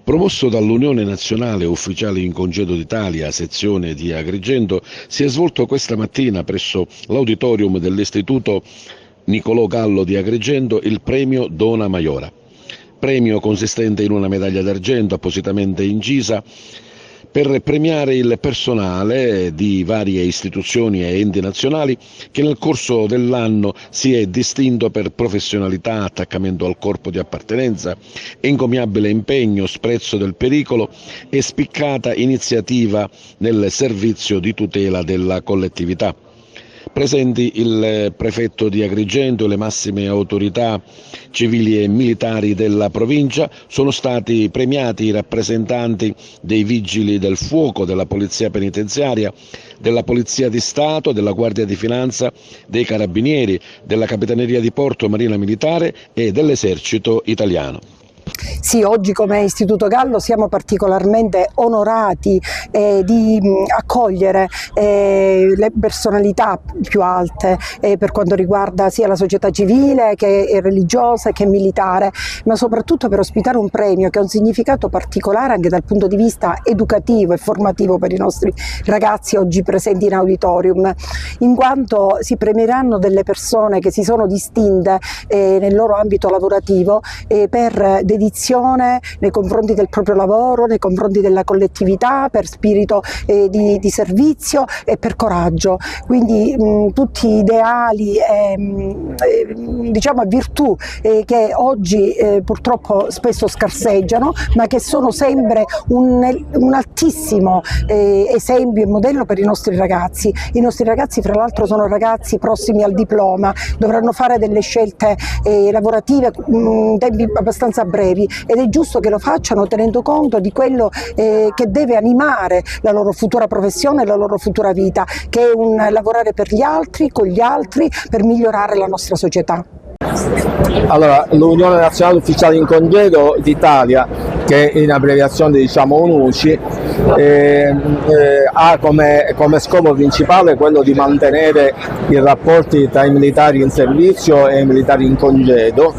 Promosso dall'Unione Nazionale Ufficiali in Congedo d'Italia, sezione di Agrigento, si è svolto questa mattina presso l'auditorium dell'Istituto Niccolò Gallo di Agrigento il premio Dona Maiora. Premio consistente in una medaglia d'argento appositamente incisa per premiare il personale di varie istituzioni e enti nazionali che nel corso dell'anno si è distinto per professionalità, attaccamento al corpo di appartenenza, encomiabile impegno, sprezzo del pericolo e spiccata iniziativa nel servizio di tutela della collettività. Presenti il prefetto di Agrigento e le massime autorità civili e militari della provincia. Sono stati premiati i rappresentanti dei Vigili del Fuoco, della Polizia Penitenziaria, della Polizia di Stato, della Guardia di Finanza, dei Carabinieri, della Capitaneria di Porto Marina Militare e dell'Esercito Italiano. Sì, oggi come Istituto Gallo siamo particolarmente onorati di accogliere le personalità più alte per quanto riguarda sia la società civile che religiosa che militare, ma soprattutto per ospitare un premio che ha un significato particolare anche dal punto di vista educativo e formativo per i nostri ragazzi oggi presenti in auditorium, in quanto si premieranno delle persone che si sono distinte nel loro ambito lavorativo per dedizione nei confronti del proprio lavoro, nei confronti della collettività, per spirito di servizio e per coraggio. Quindi tutti ideali diciamo virtù che oggi purtroppo spesso scarseggiano, ma che sono sempre un altissimo esempio e modello per i nostri ragazzi. I nostri ragazzi fra l'altro sono ragazzi prossimi al diploma, dovranno fare delle scelte lavorative in tempi abbastanza brevi ed è giusto che lo facciano tenendo conto di quello che deve animare la loro futura professione e la loro futura vita, che è un lavorare per gli altri, con gli altri, per migliorare la nostra società. Allora, l'Unione Nazionale Ufficiali in Congedo d'Italia, che in abbreviazione diciamo UNUCI, ha come scopo principale quello di mantenere i rapporti tra i militari in servizio e i militari in congedo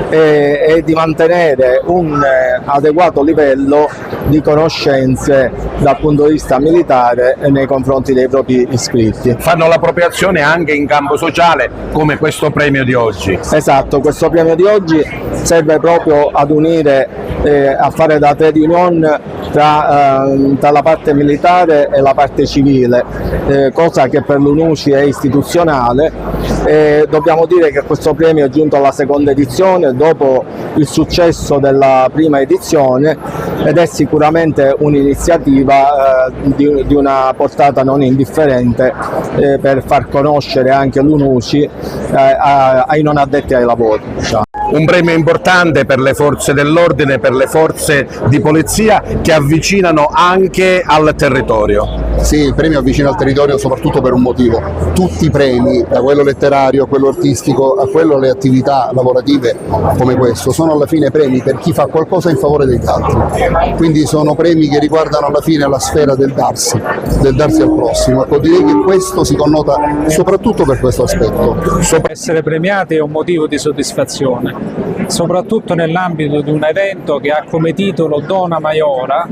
e di mantenere un adeguato livello di conoscenze dal punto di vista militare nei confronti dei propri iscritti. Fanno la propria azione anche in campo sociale, come questo premio di oggi. Esatto, questo premio di oggi serve proprio ad unire, a fare da trade union tra la parte militare e la parte civile, cosa che per l'UNUCI è istituzionale. Dobbiamo dire che questo premio è giunto alla seconda edizione dopo il successo della prima edizione ed è sicuramente un'iniziativa di una portata non indifferente per far conoscere anche l'UNUCI ai non addetti ai lavori. Un premio importante per le forze dell'ordine, per le forze di polizia che avvicinano anche al territorio. Sì, il premio avvicina al territorio soprattutto per un motivo. Tutti i premi, da quello letterario a quello artistico a quello alle attività lavorative come questo, sono alla fine premi per chi fa qualcosa in favore degli altri. Quindi sono premi che riguardano alla fine la sfera del darsi al prossimo. Ecco, direi che questo si connota soprattutto per questo aspetto. Essere premiati è un motivo di soddisfazione, soprattutto nell'ambito di un evento che ha come titolo Dona Maiora,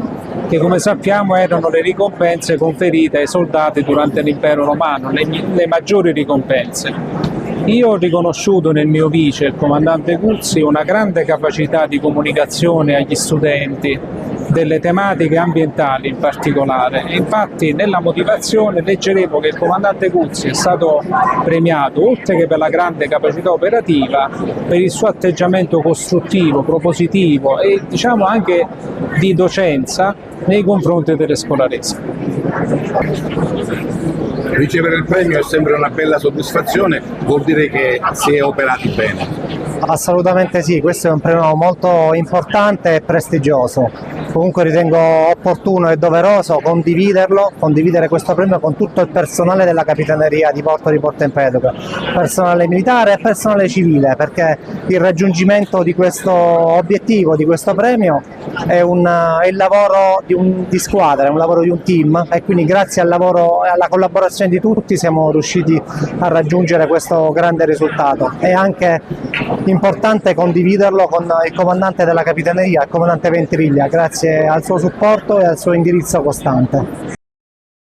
che come sappiamo erano le ricompense conferite ai soldati durante l'impero romano, le maggiori ricompense. Io ho riconosciuto nel mio vice, il comandante Guzzi, una grande capacità di comunicazione agli studenti, delle tematiche ambientali in particolare. Infatti nella motivazione leggeremo che il comandante Guzzi è stato premiato, oltre che per la grande capacità operativa, per il suo atteggiamento costruttivo, propositivo e diciamo anche di docenza nei confronti delle scolaresche. Ricevere il premio è sempre una bella soddisfazione, vuol dire che si è operati bene. Assolutamente sì, questo è un premio molto importante e prestigioso. comunque ritengo opportuno e doveroso condividere questo premio con tutto il personale della Capitaneria di Porto Empedocle, personale militare e personale civile, perché il raggiungimento di questo obiettivo, di questo premio è il lavoro di squadra, è un lavoro di un team, e quindi grazie al lavoro e alla collaborazione di tutti siamo riusciti a raggiungere questo grande risultato. È anche importante condividerlo con il comandante della Capitaneria, il comandante Ventriglia, grazie al suo supporto e al suo indirizzo costante.